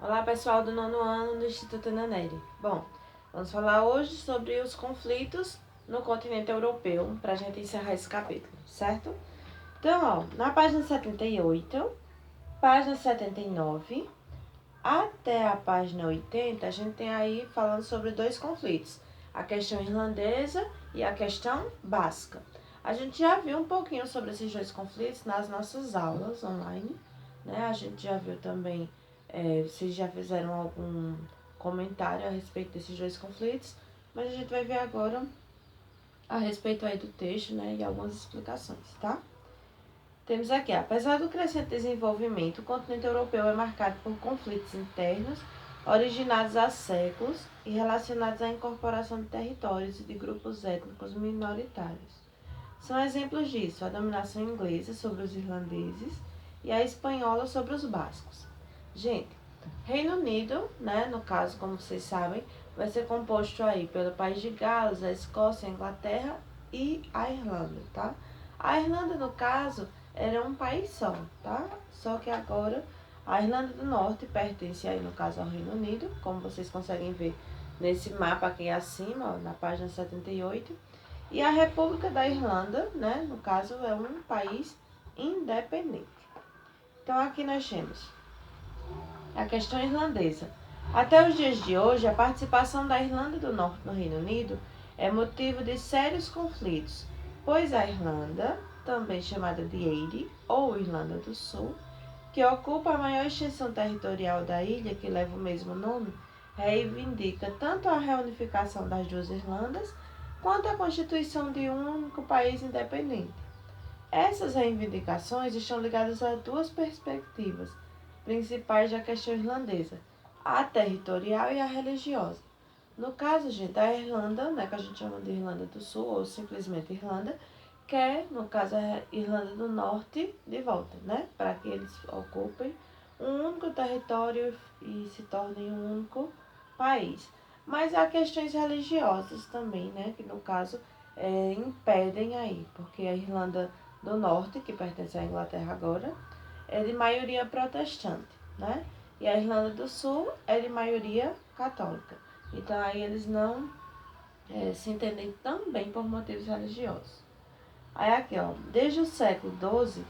Olá, pessoal do nono ano do Instituto Nanelli. Bom, vamos falar hoje sobre os conflitos no continente europeu, para a gente encerrar esse capítulo, certo? Então, ó, na página 78, página 79, até a página 80, a gente tem aí falando sobre dois conflitos, a questão irlandesa e a questão basca. A gente já viu um pouquinho sobre esses dois conflitos nas nossas aulas online, né? A gente já viu também, vocês já fizeram algum comentário a respeito desses dois conflitos, mas a gente vai ver agora a respeito aí do texto, né? E algumas explicações, tá? Temos aqui, apesar do crescente desenvolvimento, o continente europeu é marcado por conflitos internos originados há séculos e relacionados à incorporação de territórios e de grupos étnicos minoritários. São exemplos disso a dominação inglesa sobre os irlandeses e a espanhola sobre os bascos. Gente, Reino Unido, né, no caso, como vocês sabem, vai ser composto aí pelo país de Gales, a Escócia, a Inglaterra e a Irlanda, tá? A Irlanda, no caso, era um país só, tá? Só que agora a Irlanda do Norte pertence aí, no caso, ao Reino Unido, como vocês conseguem ver nesse mapa aqui acima, ó, na página 78. E a República da Irlanda, né, no caso, é um país independente. Então, aqui nós temos a questão irlandesa. Até os dias de hoje, a participação da Irlanda do Norte no Reino Unido é motivo de sérios conflitos, pois a Irlanda, também chamada de Eire, ou Irlanda do Sul, que ocupa a maior extensão territorial da ilha, que leva o mesmo nome, reivindica tanto a reunificação das duas Irlandas, quanto a constituição de um único país independente. Essas reivindicações estão ligadas a duas perspectivas principais da questão irlandesa, a territorial e a religiosa. No caso, gente, da Irlanda, né, que a gente chama de Irlanda do Sul, ou simplesmente Irlanda, quer, no caso, a Irlanda do Norte de volta, né, para que eles ocupem um único território e se tornem um único país. Mas há questões religiosas também, né, que no caso impedem aí, porque a Irlanda do Norte, que pertence à Inglaterra agora, é de maioria protestante, né? E a Irlanda do Sul é de maioria católica. Então aí eles não se entendem tão bem por motivos religiosos. Aí aqui, ó, desde o século XII,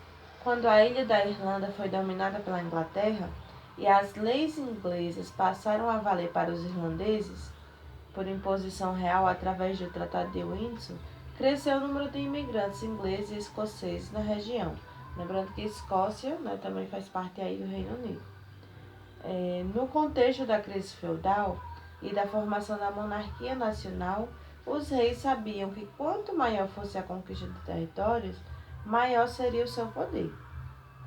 quando a ilha da Irlanda foi dominada pela Inglaterra e as leis inglesas passaram a valer para os irlandeses, por imposição real através do Tratado de Windsor, cresceu o número de imigrantes ingleses e escoceses na região. Lembrando que a Escócia, né, também faz parte aí do Reino Unido. No contexto da crise feudal e da formação da monarquia nacional, os reis sabiam que quanto maior fosse a conquista de territórios, maior seria o seu poder.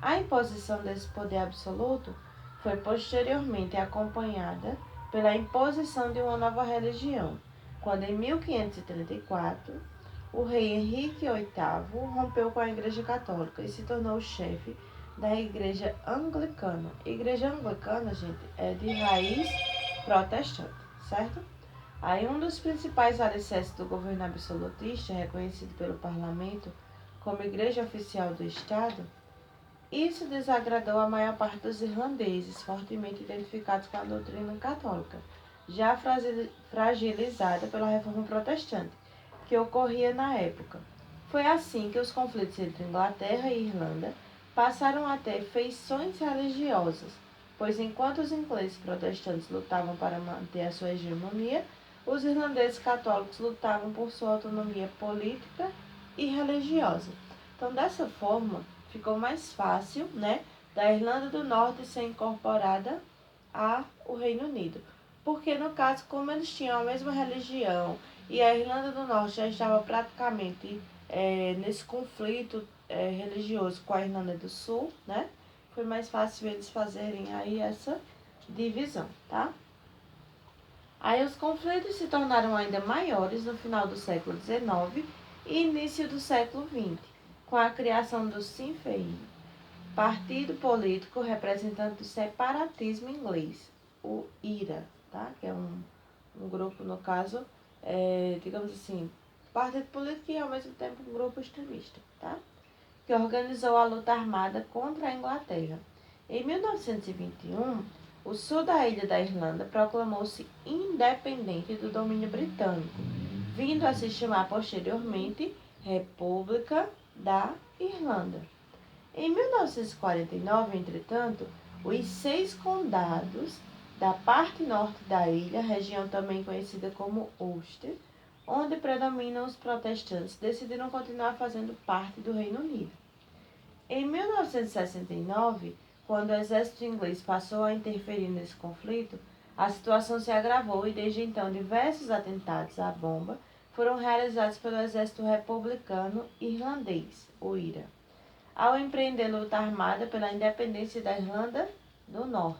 A imposição desse poder absoluto foi posteriormente acompanhada pela imposição de uma nova religião, quando em 1534 o rei Henrique VIII rompeu com a Igreja Católica e se tornou o chefe da Igreja Anglicana. Igreja Anglicana, gente, é de raiz protestante, certo? Aí um dos principais alicerces do governo absolutista, reconhecido pelo parlamento como igreja oficial do Estado, isso desagradou a maior parte dos irlandeses, fortemente identificados com a doutrina católica, já fragilizada pela reforma protestante, que ocorria na época. Foi assim que os conflitos entre Inglaterra e Irlanda passaram a ter feições religiosas, pois enquanto os ingleses protestantes lutavam para manter a sua hegemonia, os irlandeses católicos lutavam por sua autonomia política e religiosa. Então, dessa forma, ficou mais fácil, né, da Irlanda do Norte ser incorporada ao Reino Unido. Porque, no caso, como eles tinham a mesma religião e a Irlanda do Norte já estava praticamente nesse conflito religioso com a Irlanda do Sul, né, foi mais fácil eles fazerem aí essa divisão, tá? Aí os conflitos se tornaram ainda maiores no final do século XIX e início do século XX, com a criação do Sinn Féin, partido político representante do separatismo inglês, o IRA, tá? Que é um grupo, no caso, digamos assim, partido político e ao mesmo tempo um grupo extremista, tá? Que organizou a luta armada contra a Inglaterra. Em 1921, o sul da ilha da Irlanda proclamou-se independente do domínio britânico, vindo a se chamar posteriormente República da Irlanda. Em 1949, entretanto, os 6 condados da parte norte da ilha, região também conhecida como Ulster, onde predominam os protestantes, decidiram continuar fazendo parte do Reino Unido. Em 1969, quando o exército inglês passou a interferir nesse conflito, a situação se agravou e desde então diversos atentados à bomba foram realizados pelo exército republicano irlandês, o IRA, ao empreender luta armada pela independência da Irlanda do Norte.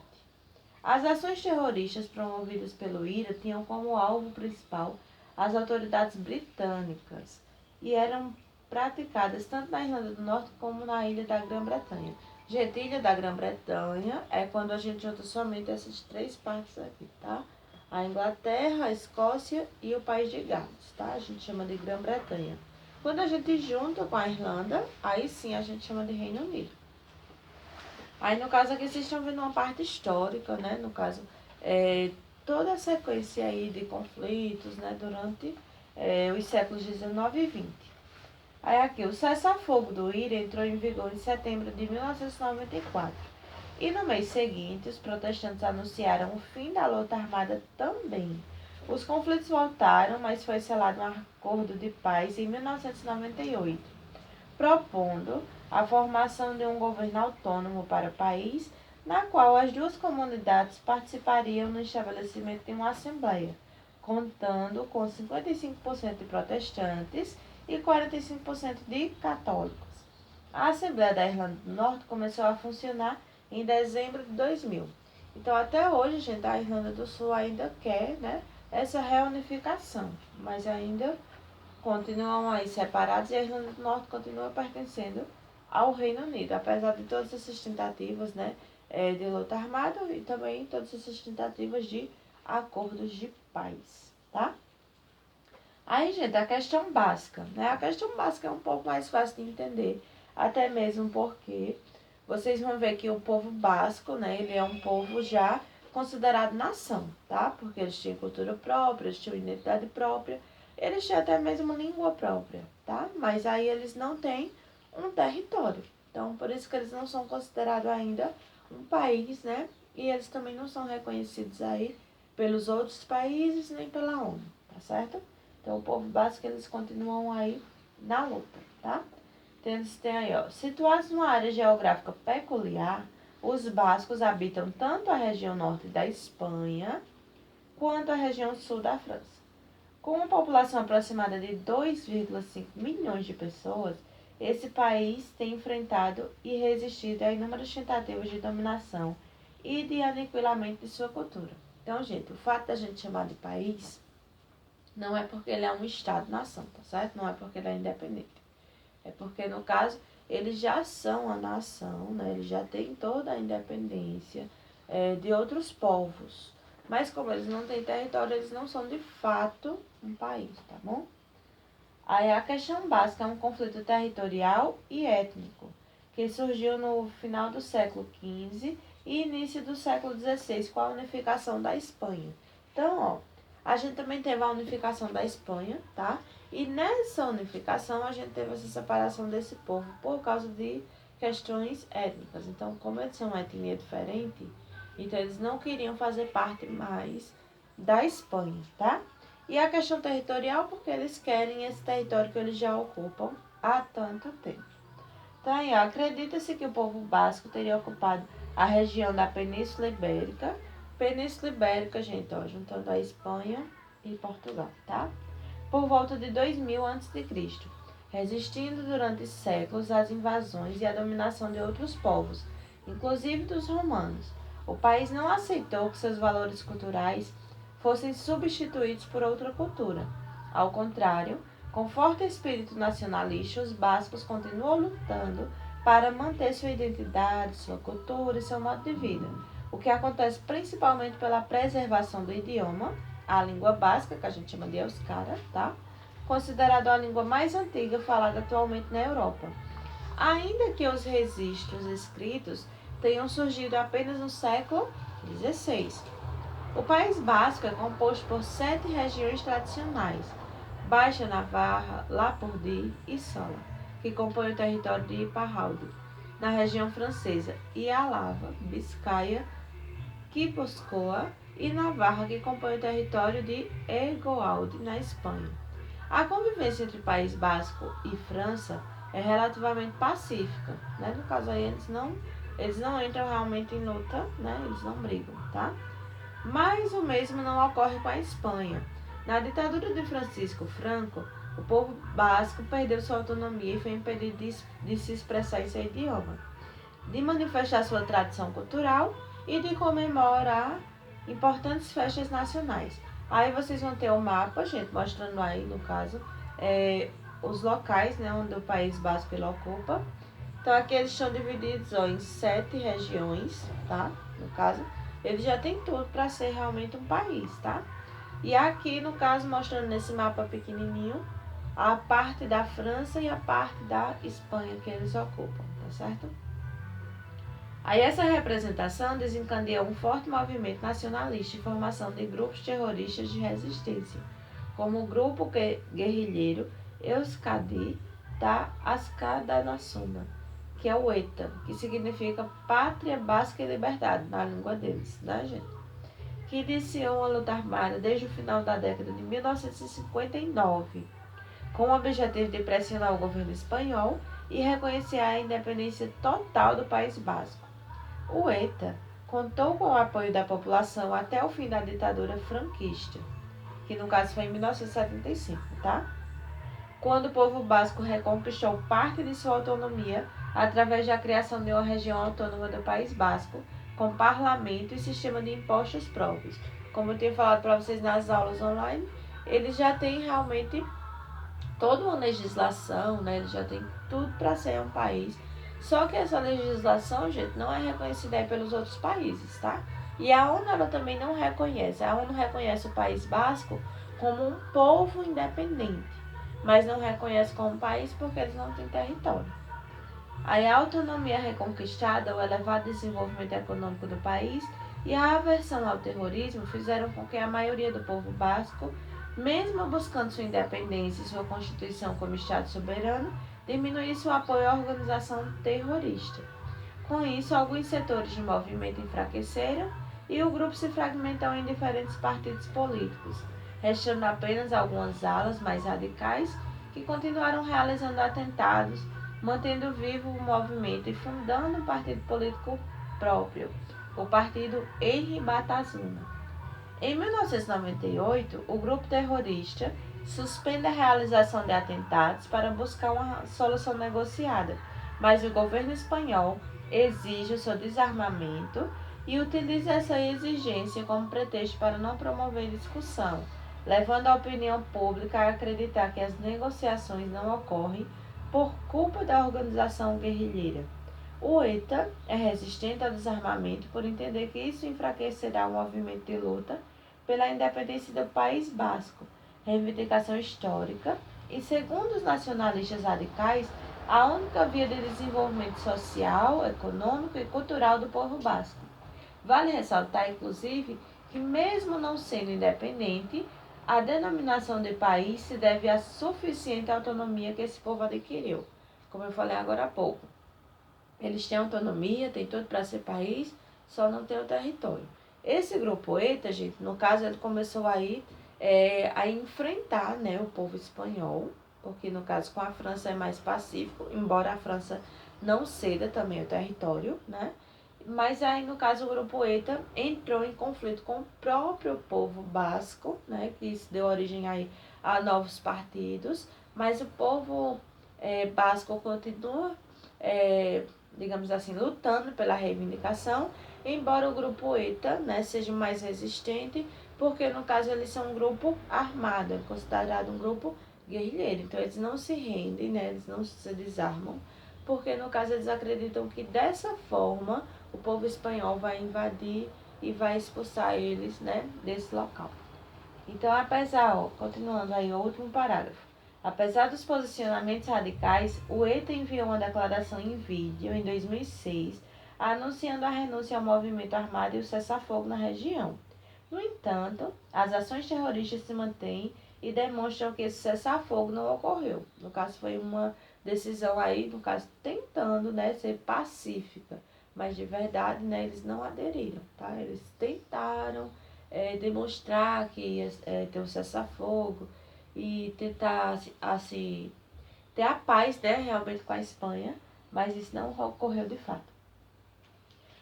As ações terroristas promovidas pelo IRA tinham como alvo principal as autoridades britânicas e eram praticadas tanto na Irlanda do Norte como na Ilha da Grã-Bretanha. Gente, Ilha da Grã-Bretanha é quando a gente junta somente essas 3 partes aqui, tá? A Inglaterra, a Escócia e o País de Gales, tá? A gente chama de Grã-Bretanha. Quando a gente junta com a Irlanda, aí sim a gente chama de Reino Unido. Aí, no caso aqui, vocês estão vendo uma parte histórica, né? No caso, toda a sequência aí de conflitos, né? Durante os séculos 19 e 20. Aí aqui, o cessar-fogo do IRA entrou em vigor em setembro de 1994. E no mês seguinte, os protestantes anunciaram o fim da luta armada também. Os conflitos voltaram, mas foi selado um acordo de paz em 1998, propondo a formação de um governo autônomo para o país, na qual as 2 comunidades participariam no estabelecimento de uma assembleia, contando com 55% de protestantes e 45% de católicos. A Assembleia da Irlanda do Norte começou a funcionar em dezembro de 2000. Então, até hoje, gente, a Irlanda do Sul ainda quer, né, essa reunificação, mas ainda continuam aí separados e a Irlanda do Norte continua pertencendo ao Reino Unido, apesar de todas essas tentativas, né, de luta armada e também todas essas tentativas de acordos de paz, tá? Aí, gente, a questão básica, né? A questão básica é um pouco mais fácil de entender, até mesmo porque vocês vão ver que o povo basco, né, ele é um povo já considerado nação, tá? Porque eles tinham cultura própria, eles tinham identidade própria, eles tinham até mesmo língua própria, tá? Mas aí eles não têm um território. Então, por isso que eles não são considerados ainda um país, né? E eles também não são reconhecidos aí pelos outros países nem pela ONU, tá certo? Então, o povo basco, eles continuam aí na luta, tá? Então, eles têm aí, ó, situados numa área geográfica peculiar, os bascos habitam tanto a região norte da Espanha quanto a região sul da França. Com uma população aproximada de 2,5 milhões de pessoas, esse país tem enfrentado e resistido a inúmeras tentativas de dominação e de aniquilamento de sua cultura. Então, gente, o fato da gente chamar de país não é porque ele é um Estado-nação, tá certo? Não é porque ele é independente. É porque, no caso, eles já são a nação, né? Eles já têm toda a independência de outros povos. Mas como eles não têm território, eles não são de fato um país, tá bom? Aí a questão básica é um conflito territorial e étnico, que surgiu no final do século XV e início do século XVI, com a unificação da Espanha. Então, ó, a gente também teve a unificação da Espanha, tá? E nessa unificação a gente teve essa separação desse povo por causa de questões étnicas. Então, como eles são uma etnia diferente, então eles não queriam fazer parte mais da Espanha, tá? E a questão territorial, porque eles querem esse território que eles já ocupam há tanto tempo. Então, aí, acredita-se que o povo basco teria ocupado a região da Península Ibérica. Península Ibérica, gente, ó, juntando a Espanha e Portugal, tá? Por volta de 2000 a.C., resistindo durante séculos às invasões e à dominação de outros povos, inclusive dos romanos. O país não aceitou que seus valores culturais fossem substituídos por outra cultura. Ao contrário, com forte espírito nacionalista, os bascos continuam lutando para manter sua identidade, sua cultura e seu modo de vida, o que acontece principalmente pela preservação do idioma, a língua basca, que a gente chama de euskara, tá? Considerado a língua mais antiga falada atualmente na Europa. Ainda que os registros escritos tenham surgido apenas no século 16. O País Basco é composto por 7 regiões tradicionais: Baixa Navarra, Lapordí e Sola, que compõem o território de Iparralde, na região francesa, e Álava, Biscaia, Guipúzcoa e Navarra, que compõem o território de Ergoalde, na Espanha. A convivência entre País Basco e França é relativamente pacífica, né? No caso aí eles não entram realmente em luta, né? Eles não brigam, tá? Mas o mesmo não ocorre com a Espanha. Na ditadura de Francisco Franco, o povo basco perdeu sua autonomia e foi impedido de se expressar em seu idioma, de manifestar sua tradição cultural e de comemorar importantes festas nacionais. Aí vocês vão ter o mapa, gente, mostrando aí, no caso, os locais, né, onde o País Basco ele ocupa. Então aqui eles estão divididos em 7 regiões, tá? No caso, eles já têm tudo para ser realmente um país, tá? E aqui, no caso, mostrando nesse mapa pequenininho, a parte da França e a parte da Espanha que eles ocupam, tá certo? Aí essa representação desencadeou um forte movimento nacionalista e formação de grupos terroristas de resistência, como o grupo guerrilheiro Euskadi da Askadanassuna, que é o ETA, que significa Pátria Basca e Liberdade, na língua deles, né, gente? Que iniciou uma luta armada desde o final da década de 1959, com o objetivo de pressionar o governo espanhol e reconhecer a independência total do País Basco. O ETA contou com o apoio da população até o fim da ditadura franquista, que no caso foi em 1975, tá? Quando o povo basco reconquistou parte de sua autonomia através da criação de uma região autônoma do País Basco, com parlamento e sistema de impostos próprios. Como eu tinha falado para vocês nas aulas online, eles já têm realmente toda uma legislação, né? Eles já têm tudo para ser um país. Só que essa legislação, gente, não é reconhecida aí pelos outros países, tá? E a ONU ela também não reconhece. A ONU reconhece o País Basco como um povo independente, mas não reconhece como país porque eles não têm território. Aí a autonomia reconquistada, o elevado desenvolvimento econômico do país e a aversão ao terrorismo fizeram com que a maioria do povo basco, mesmo buscando sua independência e sua constituição como Estado soberano, diminuísse o apoio à organização terrorista. Com isso, alguns setores do movimento enfraqueceram e o grupo se fragmentou em diferentes partidos políticos, restando apenas algumas alas mais radicais que continuaram realizando atentados, mantendo vivo o movimento e fundando um partido político próprio, o Partido Henri Batazuna. Em 1998, o grupo terrorista suspende a realização de atentados para buscar uma solução negociada, mas o governo espanhol exige o seu desarmamento e utiliza essa exigência como pretexto para não promover discussão, levando a opinião pública a acreditar que as negociações não ocorrem por culpa da organização guerrilheira. O ETA é resistente ao desarmamento por entender que isso enfraquecerá o movimento de luta pela independência do País Basco, reivindicação histórica, e, segundo os nacionalistas radicais, a única via de desenvolvimento social, econômico e cultural do povo basco. Vale ressaltar, inclusive, que mesmo não sendo independente, a denominação de país se deve à suficiente autonomia que esse povo adquiriu. Como eu falei agora há pouco, eles têm autonomia, têm tudo para ser país, só não tem o território. Esse grupo ETA, gente, no caso, ele começou aí a enfrentar, né, o povo espanhol, porque no caso com a França é mais pacífico, embora a França não ceda também o território, né? Mas aí, no caso, o grupo ETA entrou em conflito com o próprio povo basco, né, que isso deu origem aí a novos partidos, mas o povo basco continua, digamos assim, lutando pela reivindicação, embora o grupo ETA, né, seja mais resistente, porque no caso eles são um grupo armado, é considerado um grupo guerrilheiro, então eles não se rendem, né, eles não se desarmam, porque no caso eles acreditam que dessa forma o povo espanhol vai invadir e vai expulsar eles, né, desse local. Então, continuando aí o último parágrafo. Apesar dos posicionamentos radicais, o ETA enviou uma declaração em vídeo em 2006, anunciando a renúncia ao movimento armado e o cessar-fogo na região. No entanto, as ações terroristas se mantêm e demonstram que esse cessar-fogo não ocorreu. No caso, foi uma decisão aí, no caso, tentando, né, ser pacífica, mas de verdade, né, eles não aderiram, tá? Eles tentaram demonstrar que ia ter um cessar-fogo e tentar, assim, ter a paz, né, realmente com a Espanha, mas isso não ocorreu de fato.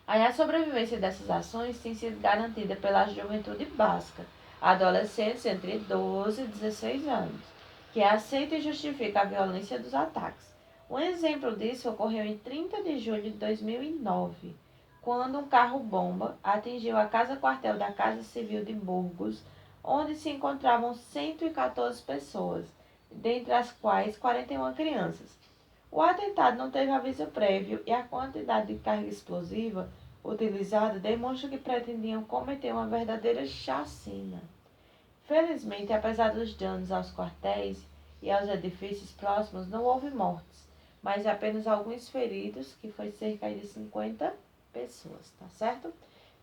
Aí a sobrevivência dessas ações tem sido garantida pela juventude basca, adolescentes entre 12 e 16 anos, que aceita e justifica a violência dos ataques. Um exemplo disso ocorreu em 30 de julho de 2009, quando um carro-bomba atingiu a casa-quartel da Casa Civil de Burgos, onde se encontravam 114 pessoas, dentre as quais 41 crianças. O atentado não teve aviso prévio e a quantidade de carga explosiva utilizada demonstra que pretendiam cometer uma verdadeira chacina. Felizmente, apesar dos danos aos quartéis e aos edifícios próximos, não houve mortes, mas apenas alguns feridos, que foi cerca de 50 pessoas, tá certo?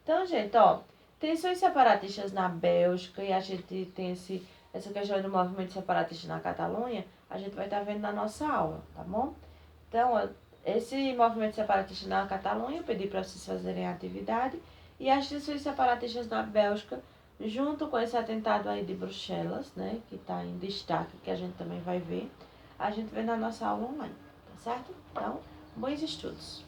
Então, gente, ó, tensões separatistas na Bélgica e a gente tem essa questão do movimento separatista na Catalunha, a gente vai estar vendo na nossa aula, tá bom? Então, esse movimento separatista na Catalunha, eu pedi para vocês fazerem a atividade, e as tensões separatistas na Bélgica, junto com esse atentado aí de Bruxelas, né, que está em destaque, que a gente também vai ver, a gente vê na nossa aula online, tá certo? Então, bons estudos.